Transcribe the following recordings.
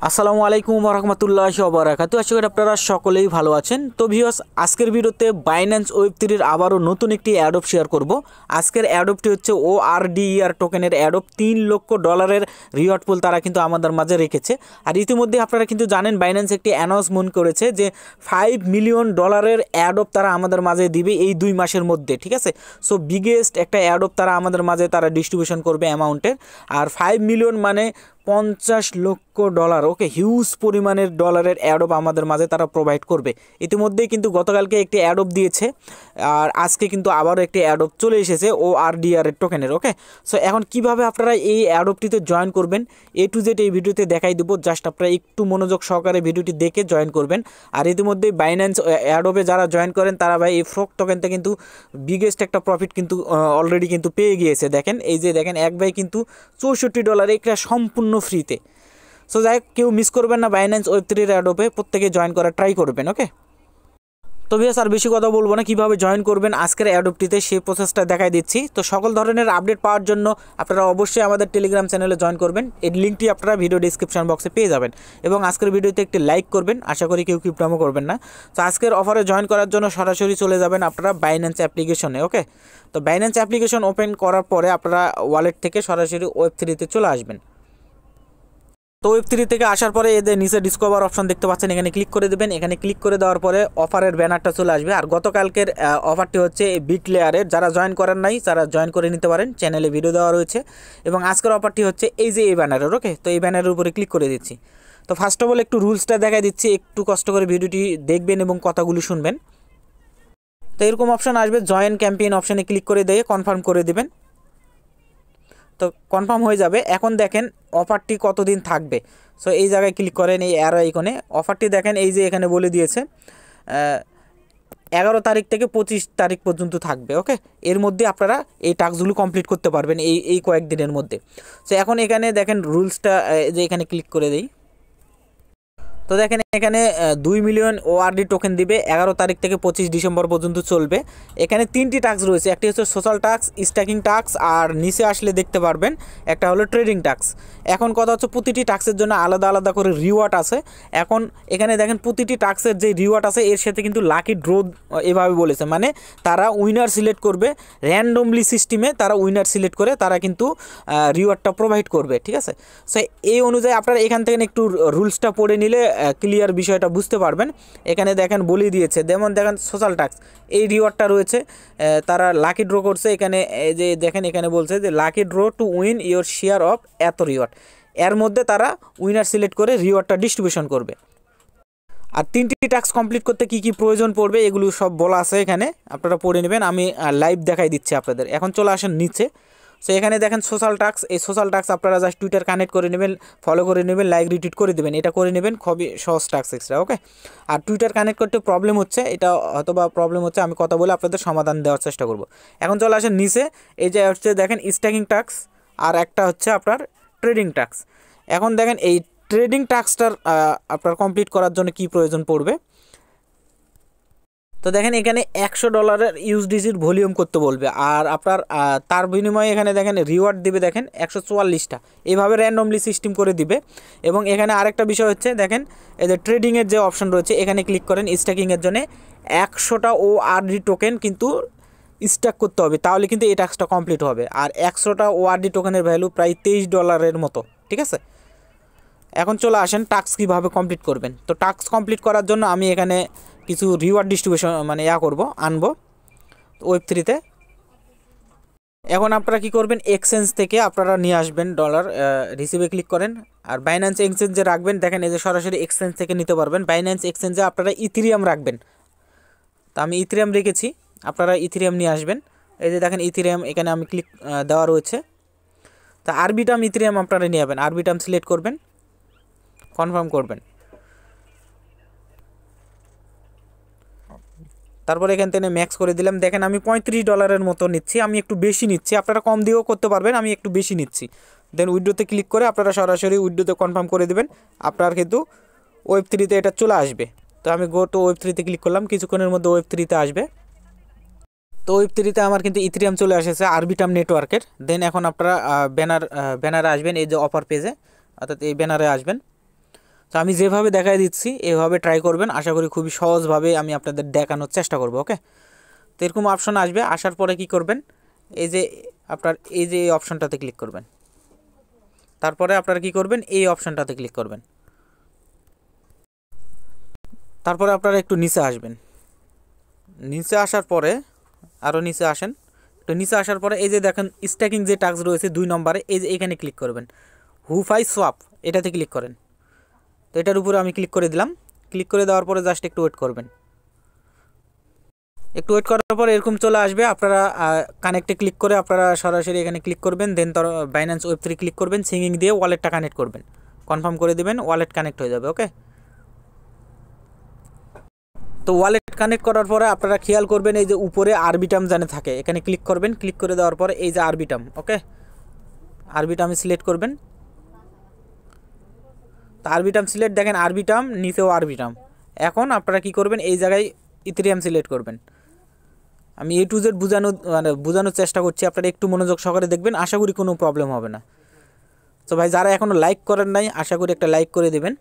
আসসালামু আলাইকুম রহমতুল্লাহি ওয়া বারাকাতুহু। আশা করি আপনারা সকলেই ভালো আছেন। তো ভিউয়ার্স, আজকের ভিডিওতে বাইন্যান্স ওয়েব3 আবারও নতুন একটি অ্যাডপ শেয়ার করব। আজকের অ্যাডপটি হচ্ছে ORDER টোকেনের অ্যাডপ। $3 লক্ষ রিওয়ার্ড পুল তারা কিন্তু আমাদের মাঝে রেখেছে। আর ইতিমধ্যে আপনারা কিন্তু জানেন বাইন্যান্স একটি অ্যানাউন্সমেন্ট করেছে যে $5 মিলিয়ন অ্যাডপ তারা আমাদের মাঝে দিবে এই 2 মাসের মধ্যে। ঠিক আছে, সো বিগেস্ট একটা অ্যাডপ তারা আমাদের মাঝে তারা ডিস্ট্রিবিউশন করবে অ্যামাউন্টের। আর 5 মিলিয়ন মানে $50 লক্ষ। ওকে, হিউজ পরিমাণের ডলারের অ্যাডপ আমাদের মাঝে তারা প্রোভাইড করবে। ইতিমধ্যেই কিন্তু গতকালকে একটি অ্যাডপ দিয়েছে, আর আজকে কিন্তু আবারও একটি অ্যাডপ চলে এসেছে ORDER টোকেনের। ওকে, সো এখন কিভাবে আপনারা এই অ্যাডপটিতে জয়েন করবেন A to Z এই ভিডিওতে দেখাই দেবো। জাস্ট আপনারা একটু মনোযোগ সহকারে ভিডিওটি দেখে জয়েন করবেন। আর ইতিমধ্যেই বাইন্যান্স অ্যাডপে যারা জয়েন করেন তারা ভাই এই ফ্রক টোকেনতে কিন্তু বিগেস্ট একটা প্রফিট কিন্তু অলরেডি কিন্তু পেয়ে গিয়েছে। দেখেন, এই যে দেখেন, এক ভাই কিন্তু $64 এটা সম্পূর্ণ ফ্রিতে। সো যাই হোক, কেউ মিস করবেন না বাইন্যান্স ওয়েব3 অ্যাডপে, প্রত্যেকে জয়েন করার ট্রাই করবেন। ওকে, তো ভিউয়ার্স আর বেশি কথা বলবো না, কীভাবে জয়েন করবেন আজকের অ্যাডপটিতে সেই প্রসেসটা দেখাই দিচ্ছি। তো সকল ধরনের আপডেট পাওয়ার জন্য আপনারা অবশ্যই আমাদের টেলিগ্রাম চ্যানেলে জয়েন করবেন। এই লিঙ্কটি আপনারা ভিডিও ডিসক্রিপশন বক্সে পেয়ে যাবেন। এবং আজকের ভিডিওতে একটি লাইক করবেন, আশা করি কেউ কিপটামো করবেন না। তো আজকের অফারে জয়েন করার জন্য সরাসরি চলে যাবেন আপনারা বাইন্যান্স অ্যাপ্লিকেশনে। ওকে, তো বাইন্যান্স অ্যাপ্লিকেশন ওপেন করার পরে আপনারা ওয়ালেট থেকে সরাসরি ওয়েব3তে চলে আসবেন। তো ওয়েব3 থেকে আসার পরে এদের নিচে ডিসকভার অপশন দেখতে পাচ্ছেন, এখানে ক্লিক করে দেবেন। এখানে ক্লিক করে দেওয়ার পরে অফারের ব্যানারটা চলে আসবে। আর গতকালকের অফারটি হচ্ছে এই বিটলেয়ারের, যারা জয়েন করেন নাই তারা জয়েন করে নিতে পারেন, চ্যানেলে ভিডিও দেওয়া রয়েছে। এবং আজকের অফারটি হচ্ছে এই যে এই ব্যানারের। ওকে, তো এই ব্যানারের উপরে ক্লিক করে দিচ্ছি। তো ফার্স্ট অফ অল একটু রুলসটা দেখাই দিচ্ছি, একটু কষ্ট করে ভিডিওটি দেখবেন এবং কথাগুলি শুনবেন। তো এরকম অপশন আসবে, জয়েন ক্যাম্পেইন অপশানে ক্লিক করে দিয়ে কনফার্ম করে দেবেন। তো কনফার্ম হয়ে যাবে। এখন দেখেন অফারটি কতদিন থাকবে। সো এই জায়গায় ক্লিক করেন, এই অ্যারো আইকনে। অফারটি দেখেন এই যে এখানে বলে দিয়েছে 11 তারিখ থেকে 25 তারিখ পর্যন্ত থাকবে। ওকে, এর মধ্যে আপনারা এই টাস্কগুলো কমপ্লিট করতে পারবেন এই কয়েকদিনের মধ্যে। সো এখন এখানে দেখেন রুলসটা, যে এখানে ক্লিক করে দেই। তো দেখেন এখানে 2 মিলিয়ন ORD টোকেন দিবে, 11 তারিখ থেকে 25 ডিসেম্বর পর্যন্ত চলবে। এখানে 3টি টাস্ক রয়েছে, একটি হচ্ছে সোশ্যাল টাস্ক, স্ট্যাকিং টাস্ক, আর নিচে আসলে দেখতে পারবেন একটা হলো ট্রেডিং টাস্ক। এখন কথা হচ্ছে প্রতিটি টাস্কের জন্য আলাদা আলাদা করে রিওয়ার্ড আছে। এখন এখানে দেখেন প্রতিটি টাস্কের যে রিওয়ার্ড আছে এর সাথে কিন্তু লাকি ড্র এভাবে বলেছে, মানে তারা উইনার সিলেক্ট করবে র্যান্ডমলি সিস্টেমে, তারা উইনার সিলেক্ট করে তারা কিন্তু রিওয়ার্ডটা প্রোভাইড করবে। ঠিক আছে, সো এই অনুযায়ী আপনারা এখান থেকে একটু রুলসটা পড়ে নিলে ক্লিয়ার বিষয়টা বুঝতে পারবেন। এখানে দেখেন বলে দিয়েছে, যেমন দেখেন সোশ্যাল টাস্ক এই রিওয়ার্ডটা রয়েছে, তারা লাকি ড্র করছে। এখানে এই যে দেখেন এখানে বলছে যে lucky draw to win your share of এত রিওয়ার্ড, এর মধ্যে তারা উইনার সিলেক্ট করে রিওয়ার্ডটা ডিস্ট্রিবিউশন করবে। আর 3টি টাস্ক কমপ্লিট করতে কি কি প্রয়োজন পড়বে এগুলো সব বলা আছে এখানে, আপনারা পড়ে নেবেন। আমি লাইভ দেখাই দিচ্ছি আপনাদের। এখন চলে আসেন নিচে। সো এখানে দেখেন সোশ্যাল টাস্ক, এই সোশ্যাল টাস্ক আপনারা জাস্ট টুইটার কানেক্ট করে নেবেন, ফলো করে নেবেন, লাইক রিটুইট করে দেবেন, এটা করে নেবেন, খুবই সহজ টাস্ক এক্সট্রা। ওকে, আর টুইটার কানেক্ট করতে প্রবলেম হচ্ছে, এটা হয়তো বা প্রবলেম হচ্ছে, আমি কথা বলে আপনাদের সমাধান দেওয়ার চেষ্টা করব। এখন চলে আসেন নিচে, এই যে হচ্ছে দেখেন স্ট্যাকিং টাস্ক, আর একটা হচ্ছে আপনার ট্রেডিং টাস্ক। এখন দেখেন এই ট্রেডিং টাস্কটার আপনার কমপ্লিট করার জন্য কি প্রয়োজন পড়বে। তো দেখেন এখানে $100 ইউএসডিসির ভলিউম করতে বলবে, আর আপনার তার বিনিময়ে এখানে দেখেন রিওয়ার্ড দিবে, দেখেন 144টা, এইভাবে র্যান্ডমলি সিস্টেম করে দিবে। এবং এখানে আরেকটা বিষয় হচ্ছে দেখেন এই যে ট্রেডিংয়ের যে অপশন রয়েছে এখানে ক্লিক করেন। স্ট্যাকিংয়ের জন্য 100টা ORD টোকেন কিন্তু স্ট্যাক করতে হবে, তাহলে কিন্তু এই টাস্কটা কমপ্লিট হবে। আর 100টা ORD টোকেনের ভ্যালু প্রায় $23 মতো। ঠিক আছে, এখন চলে আসেন টাস্ক কীভাবে কমপ্লিট করবেন। তো টাস্ক কমপ্লিট করার জন্য আমি এখানে কিছু রিওয়ার্ড ডিস্ট্রিবিউশন মানে আনবো ওয়েব3তে। এখন আপনারা কি করবেন, এক্সচেঞ্জ থেকে আপনারা নিয়ে আসবেন ডলার, রিসিভে ক্লিক করেন। আর বাইন্যান্স এক্সচেঞ্জে রাখবেন, দেখেন এই যে সরাসরি এক্সচেঞ্জ থেকে নিতে পারবেন। বাইন্যান্স এক্সচেঞ্জে আপনারা ইথেরিয়াম রাখবেন, তো আমি ইথেরিয়াম রেখেছি, আপনারা ইথেরিয়াম নিয়ে আসবেন। এই যে দেখেন ইথেরিয়াম এখানে আমি ক্লিক দেওয়া রয়েছে। তা আরবিটাম ইথেরিয়াম আপনারা নিয়ে যাবেন, আরবিটাম সিলেক্ট করবেন, কনফার্ম করবেন। তারপরে এখান থেকে ম্যাক্স করে দিলাম। দেখেন আমি $35 মতো নিচ্ছি, আমি একটু বেশি নিচ্ছি, আপনারা কম দিয়েও করতে পারবেন, আমি একটু বেশি নিচ্ছি। দেন উইড্রোতে ক্লিক করে আপনারা সরাসরি উইড্রোতে কনফার্ম করে দেবেন, আপনার কিন্তু ওয়েব3তে এটা চলে আসবে। তো আমি গো টু ওয়েব3তে ক্লিক করলাম, কিছুক্ষণের মধ্যে ওয়েব3তে আসবে। তো ওয়েব3তে আমার কিন্তু ইথেরিয়াম চলে এসেছে আরবিটাম নেটওয়ার্কের। দেন এখন আপনারা ব্যানারে আসবেন, এই যে অফার পেজে, অর্থাৎ এই ব্যানারে আসবেন। তো আমি যেভাবে দেখাই দিচ্ছি এভাবে ট্রাই করবেন, আশা করি খুবই সহজভাবে আমি আপনাদের দেখানোর চেষ্টা করব। ওকে, তো এরকম অপশন আসবে, আসার পরে কি করবেন, এই যে আপনার এই যে এই অপশনটাতে ক্লিক করবেন, তারপরে আপনারা কি করবেন, এই অপশনটাতে ক্লিক করবেন, তারপরে আপনারা একটু নিচে আসবেন, নিচে আসার পরে আরও নিচে আসেন, তো নিচে আসার পরে এই যে দেখেন স্ট্যাকিং যে টাস্ক রয়েছে 2 নম্বরে, এই যে এখানে ক্লিক করবেন, হুফাই সোয়াপ, এটাতে ক্লিক করেন। তো এটার উপরে আমি ক্লিক করে দিলাম, ক্লিক করে দেওয়ার পরে জাস্ট একটু ওয়েট করবেন, একটু ওয়েট করার পর এরকম চলে আসবে। আপনারা কানেক্টে ক্লিক করে আপনারা সরাসরি এখানে ক্লিক করবেন, দেন তার বাইন্যান্স ওয়েব3 ক্লিক করবেন, সিঙ্গিং দিয়ে ওয়ালেটটা কানেক্ট করবেন, কনফার্ম করে দেবেন, ওয়ালেট কানেক্ট হয়ে যাবে। ওকে, তো ওয়ালেট কানেক্ট করার পরে আপনারা খেয়াল করবেন এই যে উপরে আরবিটাম জানে থাকে, এখানে ক্লিক করবেন, ক্লিক করে দেওয়ার পরে এই যে আরবিটাম, ওকে আরবিটাম সিলেক্ট করবেন। তো আরবিটাম সিলেক্ট, দেখেন আরবিটাম নিচেও আরবিটাম। এখন আপনারা কি করবেন, এই জায়গায় ইথেরিয়াম সিলেক্ট করবেন। আমি A to Z বোঝানোর চেষ্টা করছি, আপনারা একটু মনোযোগ সহকারে দেখবেন, আশা করি কোনো প্রবলেম হবে না। তো ভাই যারা এখনও লাইক করেন নাই, আশা করি একটা লাইক করে দেবেন।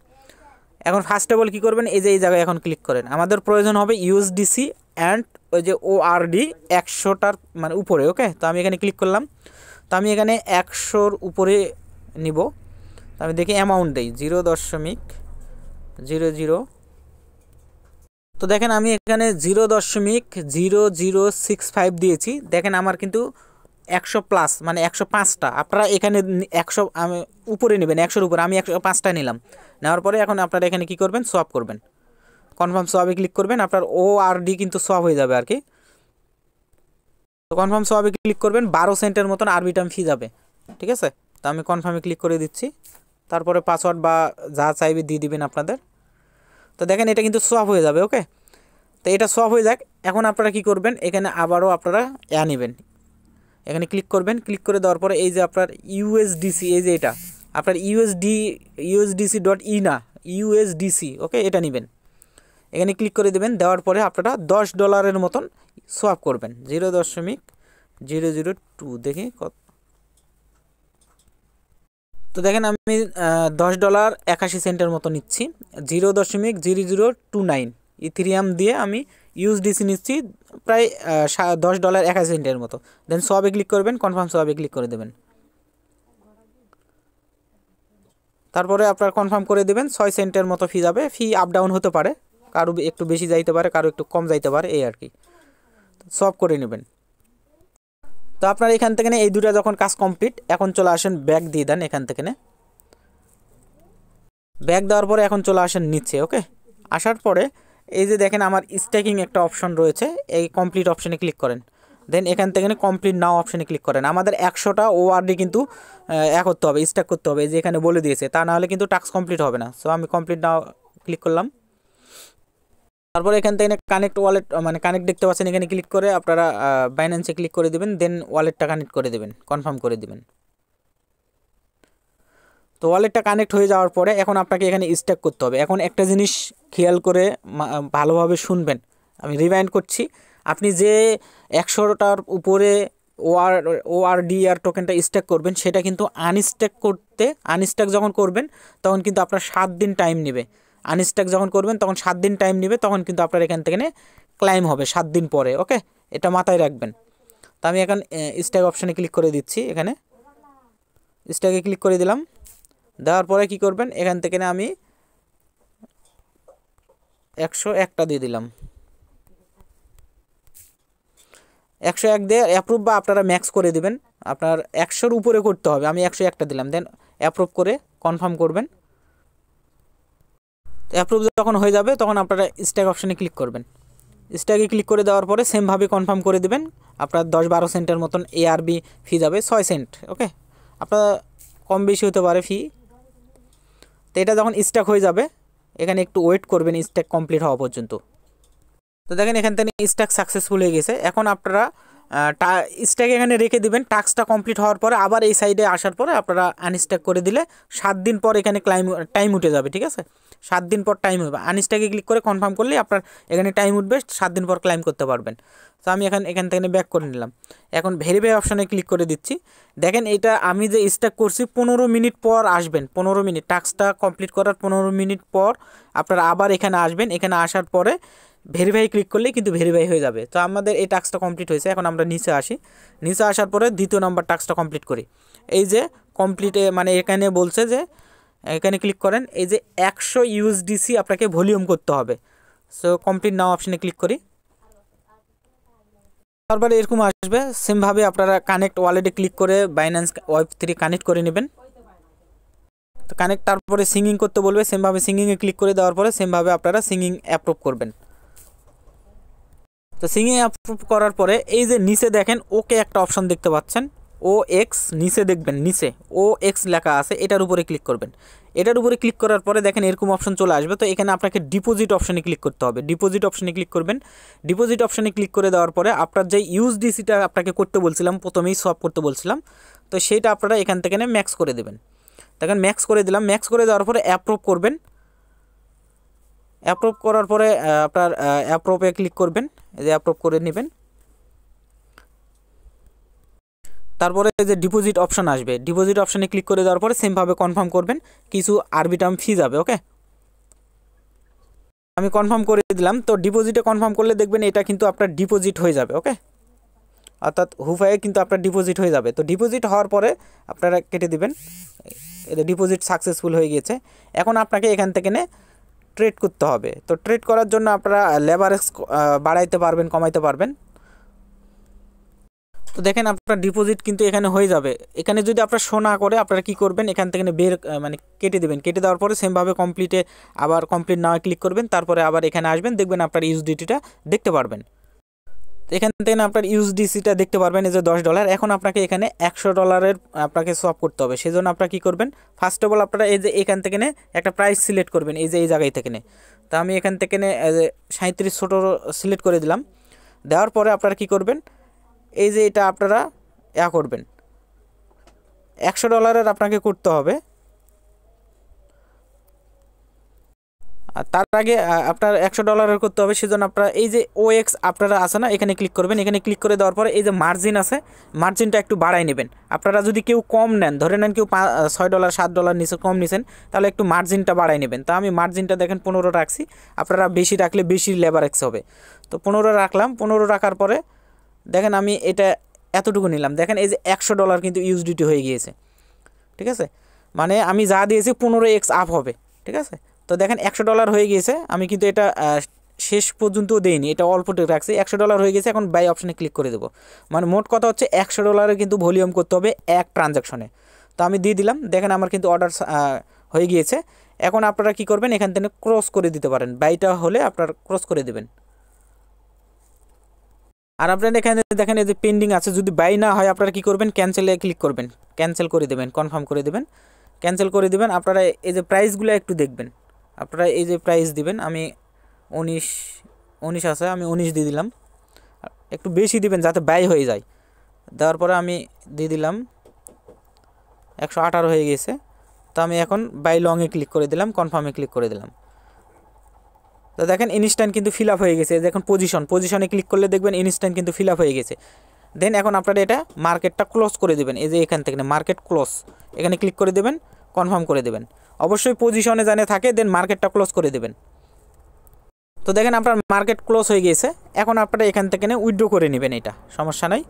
এখন ফার্স্ট অফ অল কী করবেন, এই যে এই জায়গায় এখন ক্লিক করেন, আমাদের প্রয়োজন হবে ইউএসডিসি অ্যান্ড ওই যে ORD 100টার মানে উপরে। ওকে, তো আমি এখানে ক্লিক করলাম, তো আমি এখানে 100-র উপরে নিব। তো আমি দেখি অ্যামাউন্ট দেই 0.00। তো দেখেন আমি এখানে 0.0065 দিয়েছি। দেখেন আমার কিন্তু 100+ মানে 105টা, আপনারা এখানে 100 আমি উপরে নেবেন, 100-র উপরে, আমি 105টা নিলাম। নেওয়ার পরে এখন আপনারা এখানে কি করবেন, সোয়াপ করবেন, কনফার্ম সোয়াপে ক্লিক করবেন, আপনার ORD কিন্তু সোয়াপ হয়ে যাবে আর কি। তো কনফার্ম সোয়াপে ক্লিক করবেন, 12 সেন্টের মতন আরবিটাম ফি যাবে, ঠিক আছে। তো আমি কনফার্মে ক্লিক করে দিচ্ছি, তারপরে পাসওয়ার্ড বা যা চাইবে দিয়ে দিবেন আপনাদের। তো দেখেন এটা কিন্তু সোয়াপ হয়ে যাবে। ওকে, তো এটা সোয়াপ হয়ে যাক। এখন আপনারা কি করবেন, এখানে আবারও আপনারা নেবেন, এখানে ক্লিক করবেন, ক্লিক করে দেওয়ার পরে এই যে আপনার ইউএসডিসি, এই যে এটা আপনার USDC.E না, USDC। ওকে, এটা নেবেন, এখানে ক্লিক করে দেবেন, দেওয়ার পরে আপনারা $10 মতন সোয়াপ করবেন, 0.002 দেখি কত। তো দেখেন আমি $10.81 মতো নিচ্ছি, 0.0029 ইথেরিয়াম দিয়ে আমি ইউএসডিসি নিচ্ছি, প্রায় $10.81 মতো। দেন সোয়াবে ক্লিক করবেন, কনফার্ম সোয়াবে ক্লিক করে দেবেন, তারপরে আপনার কনফার্ম করে দেবেন। 6 সেন্টের মতো ফি যাবে, ফি আপ ডাউন হতে পারে, কারো একটু বেশি যাইতে পারে, কারো একটু কম যাইতে পারে, এই আর কি। সোয়াপ করে নেবেন। তো আপনার এখান থেকে এই দুটা যখন কাজ কমপ্লিট, এখন চলে আসেন ব্যাক দিয়ে দেন, এখান থেকে ব্যাক দেওয়ার পরে এখন চলে আসেন নিচে। ওকে, আসার পরে এই যে দেখেন আমার স্ট্যাকিং একটা অপশন রয়েছে, এই কমপ্লিট অপশানে ক্লিক করেন, দেন এখান থেকে কমপ্লিট নাও অপশানে ক্লিক করেন। আমাদের 100টা ORD কিন্তু করতে হবে, স্ট্যাক করতে হবে, এই যে এখানে বলে দিয়েছে, তা নাহলে কিন্তু টাস্ক কমপ্লিট হবে না। সো আমি কমপ্লিট নাও ক্লিক করলাম, তারপরে এখান থেকে কানেক্ট ওয়ালেট মানে কানেক্ট দেখতে পাচ্ছেন, এখানে ক্লিক করে আপনারা বাইন্যান্সে ক্লিক করে দেবেন, দেন ওয়ালেটটা কানেক্ট করে দেবেন, কনফার্ম করে দেবেন। তো ওয়ালেটটা কানেক্ট হয়ে যাওয়ার পরে এখন আপনাকে এখানে স্ট্যাক করতে হবে। এখন একটা জিনিস খেয়াল করে ভালোভাবে শুনবেন, আমি রিমাইন্ড করছি, আপনি যে 100টার উপরে ORDR টোকেনটা স্ট্যাক করবেন, সেটা কিন্তু আনস্ট্যাক যখন করবেন তখন কিন্তু আপনার 7 দিন টাইম নেবে। আনস্ট্যাক যখন করবেন তখন 7 দিন টাইম নেবে, তখন কিন্তু আপনার এখান থেকে ক্লাইম হবে 7 দিন পরে। ওকে, এটা মাথায় রাখবেন। তো আমি এখন স্ট্যাক অপশানে ক্লিক করে দিচ্ছি, এখানে স্ট্যাকে ক্লিক করে দিলাম, দেওয়ার পরে কি করবেন, এখান থেকে আমি 101টা দিয়ে দিলাম, 101 দিয়ে অ্যাপ্রুভ বা আপনারা ম্যাক্স করে দিবেন, আপনার 100-র উপরে করতে হবে, আমি 101টা দিলাম, দেন অ্যাপ্রুভ করে কনফার্ম করবেন। অ্যাপ্রুভ যখন হয়ে যাবে তখন আপনারা স্ট্যাক অপশানে ক্লিক করবেন, স্ট্যাকে ক্লিক করে দেওয়ার পরে সেমভাবে কনফার্ম করে দেবেন। আপনার 10-12 সেন্টের মতন ARB ফি যাবে, 6 সেন্ট। ওকে, আপনার কম বেশি হতে পারে ফি। তো এটা যখন স্ট্যাক হয়ে যাবে, এখানে একটু ওয়েট করবেন স্ট্যাক কমপ্লিট হওয়া পর্যন্ত। তো দেখেন এখান থেকে স্ট্যাক সাকসেসফুল হয়ে গেছে। এখন আপনারা স্ট্যাক এখানে রেখে দিবেন, টাস্কটা কমপ্লিট হওয়ার পরে আবার এই সাইডে আসার পরে আপনারা আনস্ট্যাক করে দিলে 7 দিন পর এখানে টাইম উঠে যাবে, ঠিক আছে। 7 দিন পর টাইম হবে। আনস্ট্যাকে ক্লিক করে কনফার্ম করলে আপনার এখানে টাইম উঠবে, 7 দিন পর ক্লাইম করতে পারবেন। তো আমি এখান থেকে ব্যাক করে নিলাম। এখন ভেরিফাই অপশানে ক্লিক করে দিচ্ছি। দেখেন এটা আমি যে স্টাক করছি 15 মিনিট পর আসবেন, 15 মিনিট টাস্কটা কমপ্লিট করার 15 মিনিট পর আপনারা আবার এখানে আসবেন। এখানে আসার পরে ভেরিফাই ক্লিক করলেই কিন্তু ভেরিফাই হয়ে যাবে। তো আমাদের এই টাস্কটা কমপ্লিট হয়েছে। এখন আমরা নিচে আসি, নিচে আসার পরে দ্বিতীয় নম্বর টাস্কটা কমপ্লিট করি। এই যে কমপ্লিটে মানে এখানে বলছে যে এখানে ক্লিক করেন, এই যে 100 ইউএসডিসি আপনাকে ভলিউম করতে হবে। সো কমপ্লিট নাও অপশানে ক্লিক করি। তারপরে এরকম আসবে, সেমভাবে আপনারা কানেক্ট ওয়ালেটে ক্লিক করে বাইন্যান্স ওয়েব3 কানেক্ট করে নেবেন। তো কানেক্ট, তারপরে সিঙ্গিং করতে বলবে, সেমভাবে সিঙ্গিংয়ে ক্লিক করে দেওয়ার পরে সেমভাবে আপনারা সিঙ্গিং অ্যাপ্রুভ করবেন। তো সিঙ্গিং অ্যাপ্রুভ করার পরে এই যে নিচে দেখেন ওকে একটা অপশন দেখতে পাচ্ছেন, OX নিচে দেখবেন, নিচে OX লেখা আছে, এটার উপরে ক্লিক করবেন। এটার উপরে ক্লিক করার পরে দেখেন এরকম অপশন চলে আসবে। তো এখানে আপনাকে ডিপোজিট অপশানে ক্লিক করতে হবে, ডিপোজিট অপশানে ক্লিক করবেন। ডিপোজিট অপশানে ক্লিক করে দেওয়ার পরে আপনার যে ইউএসডিসিটা আপনাকে করতে বলছিলাম, প্রথমেই সোয়াপ করতে বলছিলাম, তো সেইটা আপনারা এখান থেকে ম্যাক্স করে দেবেন। দেখেন ম্যাক্স করে দিলাম। ম্যাক্স করে দেওয়ার পরে অ্যাপ্রুভ করবেন। অ্যাপ্রুভ করার পরে আপনার অ্যাপ্রুভে ক্লিক করবেন, এই যে অ্যাপ্রুভ করে নেবেন। তারপরে এই যে ডিপোজিট অপশান আসবে, ডিপোজিট অপশানে ক্লিক করে দেওয়ার পরে সেমভাবে কনফার্ম করবেন, কিছু আরবিটার্ম ফি যাবে। ওকে, আমি কনফার্ম করে দিলাম। তো ডিপোজিটে কনফার্ম করলে দেখবেন এটা কিন্তু আপনার ডিপোজিট হয়ে যাবে। ওকে, অর্থাৎ হুফায়ে কিন্তু আপনার ডিপোজিট হয়ে যাবে। তো ডিপোজিট হওয়ার পরে আপনারা কেটে দিবেন, এটা ডিপোজিট সাকসেসফুল হয়ে গিয়েছে। এখন আপনাকে এখান থেকে ট্রেড করতে হবে। তো ট্রেড করার জন্য আপনারা লেভারেজ বাড়াইতে পারবেন, কমাইতে পারবেন। তো দেখেন আপনার ডিপোজিট কিন্তু এখানে হয়ে যাবে। এখানে যদি আপনার শো না করে আপনারা কী করবেন, এখান থেকে বের মানে কেটে দেবেন। কেটে দেওয়ার পরে সেমভাবে কমপ্লিটে আবার কমপ্লিট নাও ক্লিক করবেন। তারপরে আবার এখানে আসবেন, দেখবেন আপনার ইউএসডিটিটা দেখতে পারবেন। এখান থেকে আপনার ইউএসডিসিটা দেখতে পারবেন, এই যে $10। এখন আপনাকে এখানে $100 আপনাকে সোয়াপ করতে হবে। সেজন্য আপনারা কী করবেন, ফার্স্ট অফ অল আপনারা এই যে এখান থেকে একটা প্রাইস সিলেক্ট করবেন, এই যে এই জায়গায় থেকে তো আমি এখান থেকে 37 সিলেক্ট করে দিলাম। দেওয়ার পরে আপনারা কী করবেন, এই যে এটা আপনারা করবেন, $100 আপনাকে করতে হবে। আর তার আগে আপনার $100 করতে হবে। সেজন্য আপনারা এই যে OX আপনারা আছে না, এখানে ক্লিক করবেন। এখানে ক্লিক করে দেওয়ার পরে এই যে মার্জিন আছে, মার্জিনটা একটু বাড়াই নেবেন। আপনারা যদি কেউ কম নেন, ধরে নেন কেউ $6 $7 নিচে কম নিছেন, তাহলে একটু মার্জিনটা বাড়াই নেবেন। তা আমি মার্জিনটা দেখেন 15 রাখছি। আপনারা বেশি রাখলে বেশি লেভারেজ হবে। তো 15 রাখলাম। 15 রাখার পরে দেখেন আমি এটা এতটুকু নিলাম। দেখেন এই যে $100 কিন্তু ইউএসডিটি হয়ে গিয়েছে। ঠিক আছে, মানে আমি যা দিয়েছি 15x আপ হবে। ঠিক আছে, তো দেখেন $100 হয়ে গিয়েছে। আমি কিন্তু এটা শেষ পর্যন্ত দেইনি, এটা অল্পটে রাখছি। $100 হয়ে গেছে। এখন বাই অপশানে ক্লিক করে দেবো। মানে মোট কথা হচ্ছে $100 কিন্তু ভলিউম করতে হবে এক ট্রানজাকশনে। তো আমি দিয়ে দিলাম। দেখেন আমার কিন্তু অর্ডার হয়ে গিয়েছে। এখন আপনারা কি করবেন, এখান থেকে ক্রস করে দিতে পারেন। বাইটা হলে আপনারা ক্রস করে দেবেন। আর আপনারা এখানে দেখেন এই যে পেন্ডিং আছে, যদি বাই না হয় আপনারা কী করবেন, ক্যান্সেলে ক্লিক করবেন, ক্যান্সেল করে দেবেন, কনফার্ম করে দেবেন, ক্যান্সেল করে দেবেন। আপনারা এই যে প্রাইসগুলো একটু দেখবেন, আপনারা এই যে প্রাইস দিবেন। আমি 19 আছে, আমি 19 দিয়ে দিলাম। একটু বেশি দিবেন যাতে বাই হয়ে যায়। দেওয়ার পরে আমি দিয়ে দিলাম 118 হয়ে গেছে। তো আমি এখন বাই লংয়ে ক্লিক করে দিলাম, কনফার্মে ক্লিক করে দিলাম। তো দেখেন ইনস্ট্যান্ট কিন্তু ফিল আপ হয়ে গেছে। দেখুন পজিশনে ক্লিক করলে দেখবেন ইনস্ট্যান্ট কিন্তু ফিল আপ হয়ে গেছে। দেন এখন আপনারা এটা মার্কেটটা ক্লোজ করে দেবেন। এই যে এখান থেকে মার্কেট ক্লোজ, এখানে ক্লিক করে দেবেন, কনফার্ম করে দেবেন। অবশ্যই পজিশনে জানে থাকে, দেন মার্কেটটা ক্লোজ করে দেবেন। তো দেখেন আপনার মার্কেট ক্লোজ হয়ে গেছে। এখন আপনারা এখান থেকে উইথড্র করে নেবেন, এটা সমস্যা নাই।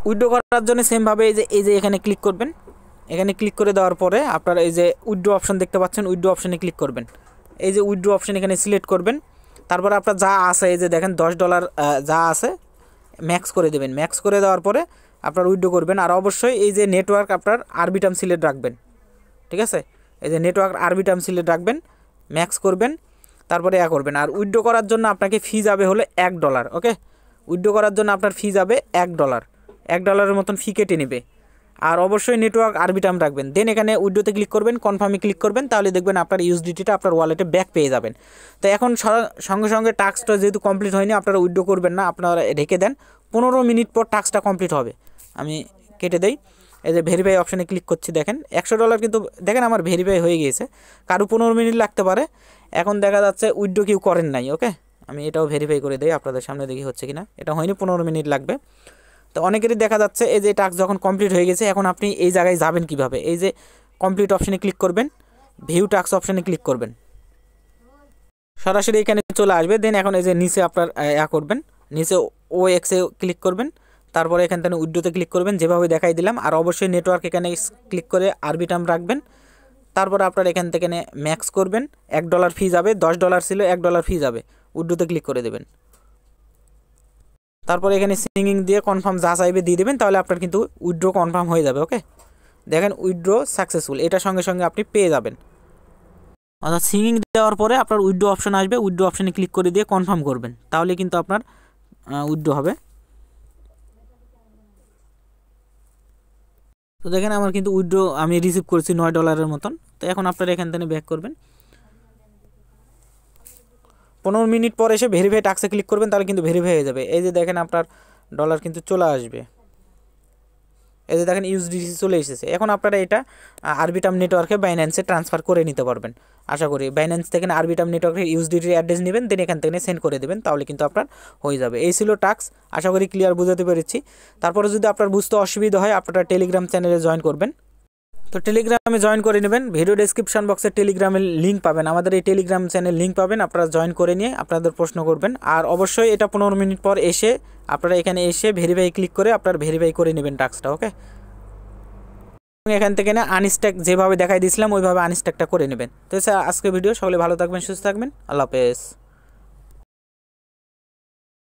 উইথড্র করার জন্য সেমভাবে এই যে এখানে ক্লিক করবেন। এখানে ক্লিক করে দেওয়ার পরে আপনারা এই যে উইথড্র অপশন দেখতে পাচ্ছেন, উইথড্র অপশানে ক্লিক করবেন। এই যে উইথড্র অপশন এখানে সিলেক্ট করবেন। তারপরে আপনার যা আছে, এই যে দেখেন $10 যা আছে ম্যাক্স করে দেবেন। ম্যাক্স করে দেওয়ার পরে আপনার উইথড্র করবেন। আর অবশ্যই এই যে নেটওয়ার্ক আপনার আরবিটার্ম সিলেক্ট রাখবেন। ঠিক আছে, এই যে নেটওয়ার্ক আরবিটার্ম সিলেক্ট রাখবেন, ম্যাক্স করবেন, তারপরে করবেন। আর উইথড্র করার জন্য আপনাকে ফি যাবে হলো $1। ওকে, উইথড্র করার জন্য আপনার ফি যাবে $1। $1 মতন ফি কেটে নেবে। আর অবশ্যই নেটওয়ার্ক আরবিটার্ম রাখবেন। দেন এখানে উইথড্রোতে ক্লিক করবেন, কনফার্মে ক্লিক করবেন, তাহলে দেখবেন আপনার ইউএসডিটিটা আপনার ওয়ালেটে ব্যাক পেয়ে যাবেন। তো এখন সঙ্গে সঙ্গে টাস্কটা যেহেতু কমপ্লিট হয়নি, আপনারা উইথড্রো করবেন না, আপনারা রেখে দেন। 15 মিনিট পর টাস্কটা কমপ্লিট হবে। আমি কেটে দেই। এই যে ভেরিফাই অপশানে ক্লিক করছি, দেখেন $100 কিন্তু দেখেন আমার ভেরিফাই হয়ে গিয়েছে। কারো 15 মিনিট লাগতে পারে। এখন দেখা যাচ্ছে উইথড্র কেউ করেন নাই। ওকে, আমি এটাও ভেরিফাই করে দিই আপনাদের সামনে, দেখি হচ্ছে কিনা। এটা হয়নি, 15 মিনিট লাগবে। তো অনেকেরই দেখা যাচ্ছে এই যে টাস্ক যখন কমপ্লিট হয়ে গেছে, এখন আপনি এই জায়গায় যাবেন কিভাবে, এই যে কমপ্লিট অপশানে ক্লিক করবেন, ভিউ টাস্ক অপশানে ক্লিক করবেন, সরাসরি এখানে চলে আসবে। দেন এখন এই যে নিচে আপনার করবেন, নিচে OX-এ ক্লিক করবেন, তারপরে এখান থেকে উইথড্রোতে ক্লিক করবেন যেভাবে দেখাই দিলাম। আর অবশ্যই নেটওয়ার্ক এখানে ক্লিক করে আরবি টার্ম রাখবেন। তারপরে আপনার এখান থেকে ম্যাক্স করবেন, $1 ফি যাবে, $10 ছিল $1 ফি যাবে, উইথড্রোতে ক্লিক করে দেবেন। তারপরে এখানে সিঙ্গিং দিয়ে কনফার্ম যা চাইবে দিয়ে দেবেন, তাহলে আপনার কিন্তু উইথড্রো কনফার্ম হয়ে যাবে। ওকে, দেখেন উইথড্রো সাকসেসফুল, এটার সঙ্গে সঙ্গে আপনি পেয়ে যাবেন। অর্থাৎ সিঙ্গিং দেওয়ার পরে আপনার উইথড্রো অপশন আসবে, উইথড্রো অপশানে ক্লিক করে দিয়ে কনফার্ম করবেন, তাহলে কিন্তু আপনার উইথড্রো হবে। তো দেখেন আমার কিন্তু উইথড্রো আমি রিসিভ করেছি $9 মতন। তো এখন আপনারা এখান থেকে ব্যাক করবেন, 15 মিনিট পর এসে ভেরিফাই টাস্কে ক্লিক করবেন, তাহলে কিন্তু ভেরিফাই হয়ে যাবে। এই যে দেখেন আপনার ডলার কিন্তু চলে আসবে, এই যে দেখেন USDC চলে এসেছে। এখন আপনারা এটা আরবিটার্ম নেটওয়ার্কে বাইন্যান্সে ট্রান্সফার করে নিতে পারবেন। আশা করি বাইন্যান্স থেকে আরবিটার্ম নেটওয়ার্কের USDT অ্যাড্রেস নেবেন, দেন এখান থেকে সেন্ড করে দেবেন, তাহলে কিন্তু আপনার হয়ে যাবে। এই ছিল টাস্ক, আশা করি ক্লিয়ার বুঝাতে পেরেছি। তারপরে যদি আপনার বুঝতে অসুবিধা হয়, আপনারা টেলিগ্রাম চ্যানেলে জয়েন করবেন। তো টেলিগ্রামে জয়েন করে নেবেন, ভিডিও ডেসক্রিপশন বক্সে টেলিগ্রামের লিঙ্ক পাবেন, আমাদের এই টেলিগ্রাম চ্যানেল লিঙ্ক পাবেন, আপনারা জয়েন করে নিয়ে আপনাদের প্রশ্ন করবেন। আর অবশ্যই এটা 15 মিনিট পর এসে আপনারা এখানে এসে ভেরিফাই ক্লিক করে আপনারা ভেরিফাই করে নেবেন টাস্কটা। ওকে, এখান থেকে আনস্ট্যাক যেভাবে দেখাই দিয়েছিলাম ওইভাবে আনস্ট্যাকটা করে নেবেন। তো আজকে ভিডিও, সকলে ভালো থাকবেন, সুস্থ থাকবেন, আল্লাহ হাফেজ।